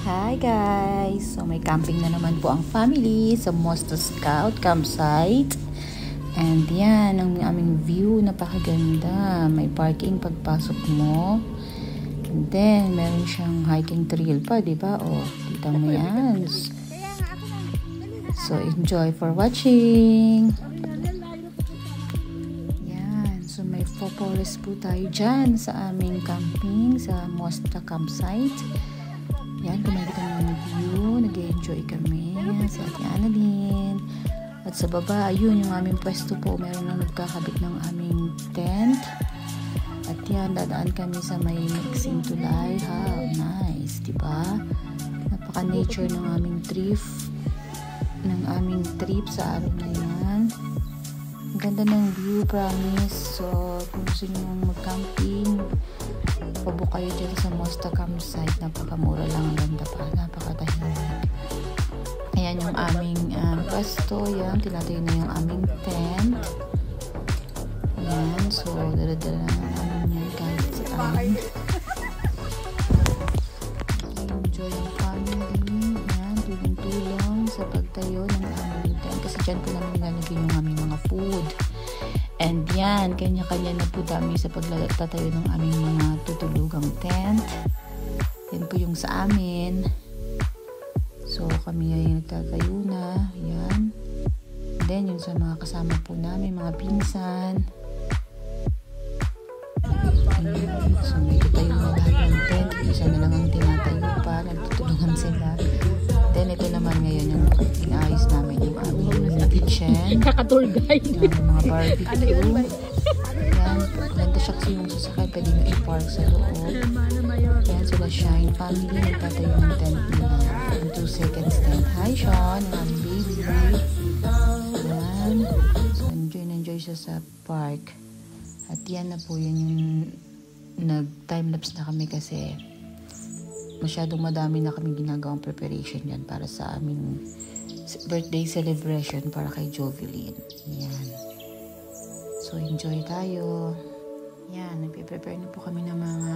Hi guys! So may camping na naman po ang family sa Mosta Scout campsite. And yan ang aming view, napakaganda. May parking pagpasok mo. And then meron siyang hiking trail pa, di ba? Oh, kita mo yan. So enjoy for watching. Yan, so may forest po tayo dyan sa aming camping sa Mosta campsite. Yan, kumikita naman yung view. Nag-enjoy kami sa Ate Annalyn. At sa baba, ayun yung aming pwesto po. Meron na nagkakabit ng aming tent. At yan, dadaan kami sa may mixing tulay. How nice, diba? Napaka-nature ng aming trip. Sa araw na yan. Ang ganda ng view, promise. So, kung gusto nyo mag-camping, pabok kayo dyan sa Mosta campsite. Napakamura lang, ang ganda pa, napakatahimik. Ayan yung aming pwesto. Yan, tinatayo na yung aming tent. Ayan, so dala-dala na namin yan kahit saan. Enjoy yung family. Ayan, tulong-tulong sa pagtayo ng aming tent. Kasi dyan po namin nilalagay yung aming mga food. And yan, kanya-kanya na po dami sa pagtatayo ng aming mga tutulugang tent. Yan po yung sa amin. So, kami ay nagtatayo na. Yan. And then, yung sa mga kasama po namin, mga pinsan. Ayan. So, may tayo na lahat ng tent. Isa na lang ang tinatayo pa. Nagtutulungan sila. Then, ito naman ngayon yung inaayos namin yung aming kitchen. Kaka-tour guide. Yan, mga barbecue. Yan, ganda siya kasi yung sasakay. Pwede nyo i-park sa loob. Yan, sila Shine family. Nagtatayo ng tent nila. Yung 2 seconds tent. Hi, Sean. Ang baby. Yan. So, enjoy siya sa park. At yan na po yun yung nag-timelapse na kami kasi masyadong madami na kami ginagawang preparation yan para sa aming birthday celebration para kay Jovelyn. Yan. So, enjoy tayo. Yan, nagpe-prepare na po kami ng mga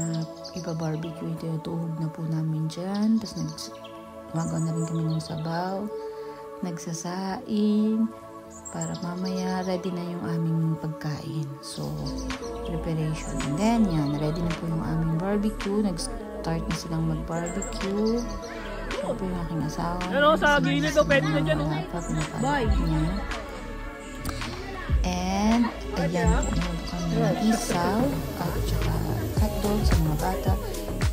iba-barbecue. Tinutuhog na po namin dyan. Tapos, gumagawa na rin kami ng sabaw. Nagsasaing. Para mamaya, ready na yung aming pagkain. So, preparation. And then, yan, ready na po yung aming barbecue. Nag-start na silang mag-barbecue. Ito po yung aking asawa. Ano, sa gilid o pwede na dyan. Bye! And, ayan po, meron kami ng isaw at saka hotdog sa mga bata.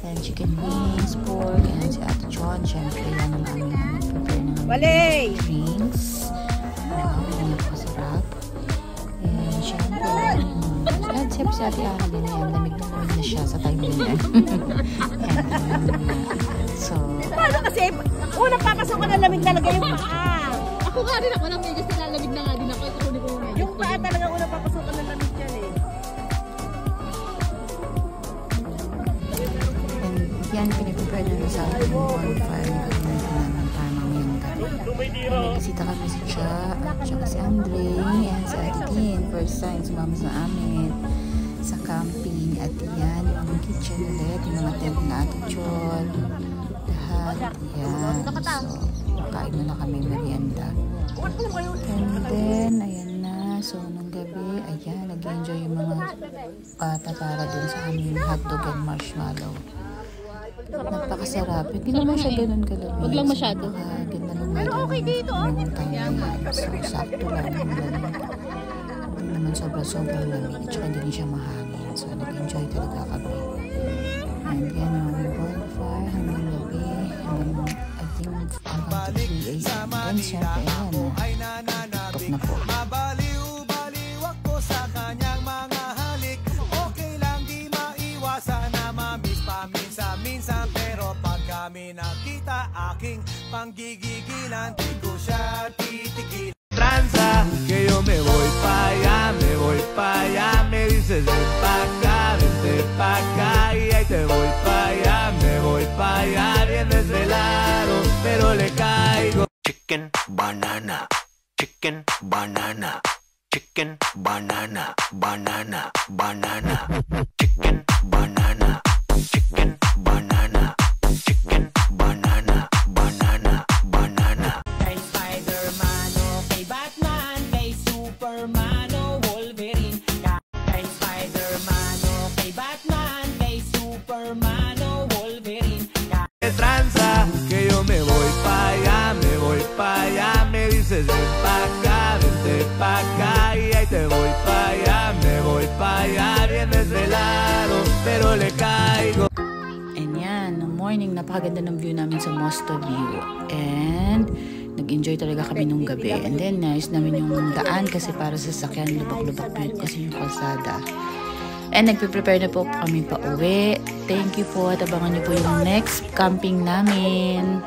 And chicken wings, pork, and si Ate John. Siyempre, yan ang aming prepare ng drinks. Yan ang kasarap. And siyempre, at siyempre si Ate Annalyn na yan, lamig na siya sa time na yan. So, paano kasi, unang papasok ka na lamig talaga yung paa. Ako nga rin ako, medyo sinalamig na nga din ako. Yung paa talaga unang papasok ka na lamig dyan eh. And yan, piniprepare na sa akin yung bonfire na naman para mamayang gabi. Nagbisita kami si Cha at saka si Andre and si Ate Tin. First time sumama sa amin sa camping. At yan, yung kitchen ulit, yung mga tent na Ate John. Lahat, yan. So, kain na kami merienda. And then, ayan na. So, nung gabi, ayan, nag-enjoy yung mga bata para dun sa aming hotdog and marshmallow. Napakasarap. Hindi naman siya ganun kalamig. Huwag lang masyado. Ganda ng Pero okay dito, yung time na yan. So, sakto lang. Hindi naman sobrang lamig. At saka hindi rin siya mahangin. So, nag-enjoy talaga kami. And yan yung bonfire hanggang gabi. Hanggang, I think, hanggang 3 a.m. Then, syempre, ayan na. Tok na po. Mabaliw ako sa kanyang mga halik. Okay lang di maiwasan na mamiss paminsan-minsan. Pero pag kami nakita aking panggigigilan, di ko siya titigil. Tranza, que yo me voy pa' allá, me dices ven pa' acá, vente pa' acá, y ahí te voy pa' allá, me voy pa' allá, bien desvelado, pero le caigo. Chicken banana, chicken banana, chicken banana, banana, banana, chicken banana, chicken banana, chicken banana. hermano Wolverine. Tranza, que yo me voy pa' allá, me dices ven pa' acá, vente pa' acá, y ahí te voy pa' allá, me voy pa' allá, bien desvelado, pero le caigo. And yan, no morning, napakaganda ng view namin sa Mosto View. And nag-enjoy talaga kami nung gabi. And then, nice namin yung daan kasi para sa sakyan, lubak-lubak po yun kasi yung kalsada. And nagpe-prepare na po kami pa uwi. Thank you po at abangan niyo po yung next camping namin.